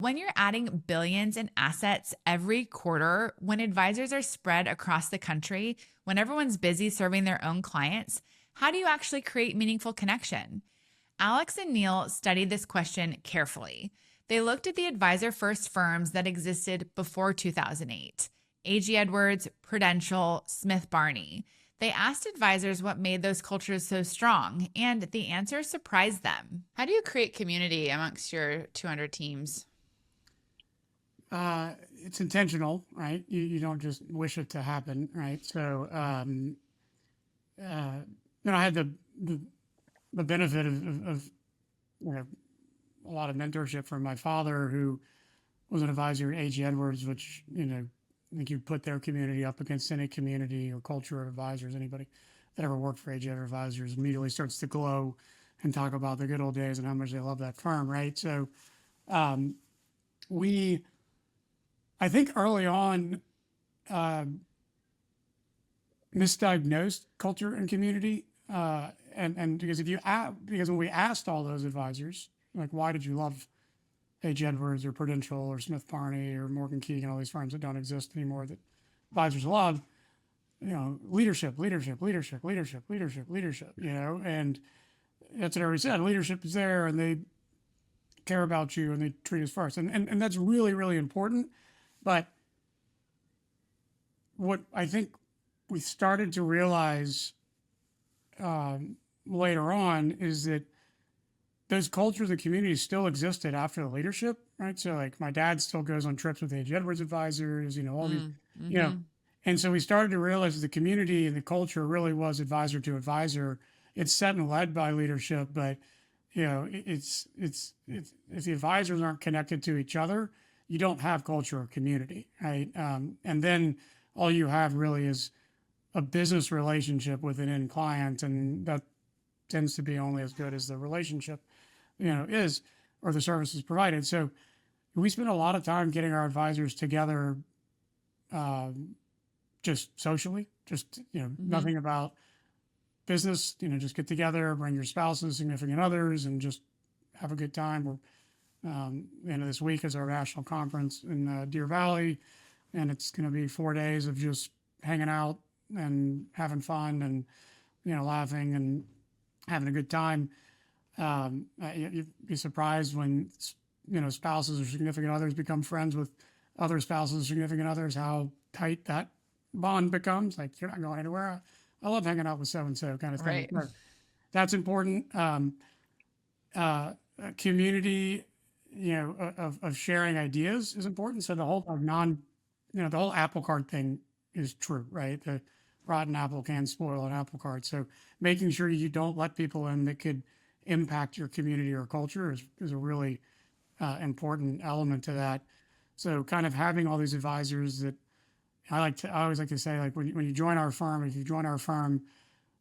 When you're adding billions in assets every quarter, when advisors are spread across the country, when everyone's busy serving their own clients, how do you actually create meaningful connection? Alex and Neil studied this question carefully. They looked at the advisor first firms that existed before 2008: A.G. Edwards, Prudential, Smith Barney. They asked advisors what made those cultures so strong, and the answer surprised them. How do you create community amongst your 200 teams? It's intentional, right? You don't just wish it to happen, right? So, I had the benefit of a lot of mentorship from my father, who was an advisor at A.G. Edwards, which, I think you put their community up against any community or culture of advisors. Anybody that ever worked for A.G. Edwards advisors immediately starts to glow and talk about the good old days and how much they love that firm, right? So, we, I think early on, misdiagnosed culture and community. And because because when we asked all those advisors, like, why did you love A.G. Edwards or Prudential or Smith Barney or Morgan Keegan, all these firms that don't exist anymore that advisors love, leadership, and that's what everybody said. Leadership is there, and they care about you, and they treat us first, and that's really, really important. But what I think we started to realize later on is that those cultures and communities still existed after the leadership, right? So, like, my dad still goes on trips with A.G. Edwards advisors, all these, and so we started to realize that the community and the culture really was advisor to advisor. It's set and led by leadership, but it's if the advisors aren't connected to each other, you don't have culture or community, right? And then all you have really is a business relationship with an end client, and that tends to be only as good as the relationship, is, or the services provided. So we spend a lot of time getting our advisors together, just socially, just nothing about business. Just get together, bring your spouses, significant others, and just have a good time. We're the end of this week is our national conference in Deer Valley, and it's going to be 4 days of just hanging out and having fun and laughing and having a good time. You'd be surprised when spouses or significant others become friends with other spouses or significant others, how tight that bond becomes. Like, you're not going anywhere. I love hanging out with so and so, kind of thing. Right. That's important. Community, of sharing ideas is important. So the whole the whole apple cart thing is true, right? The rotten apple can spoil an apple cart. So making sure you don't let people in that could impact your community or culture is a really important element to that. So kind of having all these advisors that I always like to say, like, when you join our firm, if you join our firm,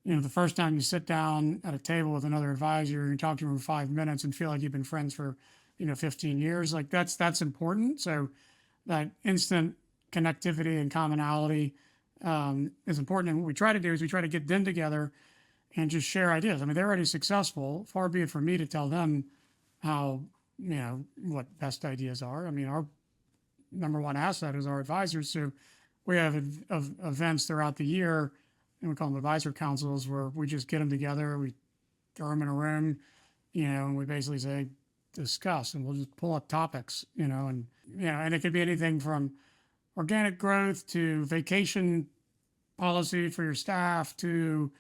the first time you sit down at a table with another advisor, you talk to them for 5 minutes and feel like you've been friends for 15 years. Like, that's important. So that instant connectivity and commonality is important. And what we try to do is we try to get them together and just share ideas. I mean, they're already successful. Far be it from me to tell them how, what best ideas are. I mean, our number one asset is our advisors. So we have events throughout the year, and we call them advisor councils, where we just get them together. We throw them in a room, and we basically say, discuss, and we'll just pull up topics, and it could be anything from organic growth to vacation policy for your staff to,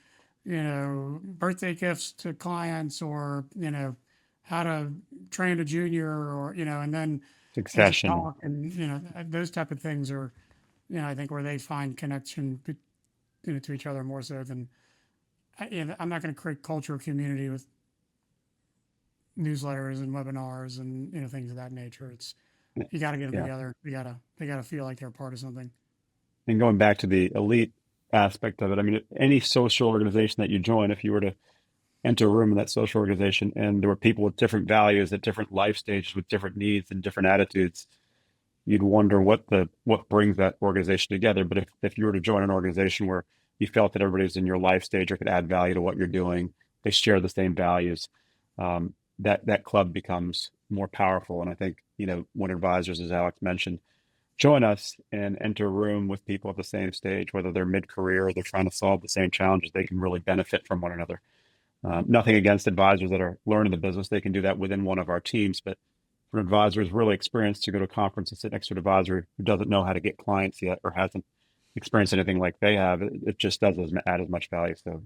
birthday gifts to clients, or, how to train a junior, or, and then Succession. talk, and, those type of things are, I think, where they find connection, to each other more so than, I'm not going to create culture or community with newsletters and webinars and things of that nature. It's, you got to get them together. They got to feel like they're part of something. And going back to the elite aspect of it, I mean, any social organization that you join, if you were to enter a room in that social organization and there were people with different values at different life stages with different needs and different attitudes, you'd wonder what brings that organization together. But if you were to join an organization where you felt that everybody's in your life stage or could add value to what you're doing, they share the same values, that club becomes more powerful. And I think, when advisors, as Alex mentioned, join us and enter a room with people at the same stage, whether they're mid-career or they're trying to solve the same challenges, they can really benefit from one another. Nothing against advisors that are learning the business. They can do that within one of our teams. But for an advisor who's really experienced to go to a conference and sit next to an advisor who doesn't know how to get clients yet or hasn't experienced anything like they have, it just doesn't add as much value. So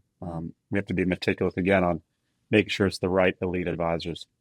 we have to be meticulous again on making sure it's the right elite advisors.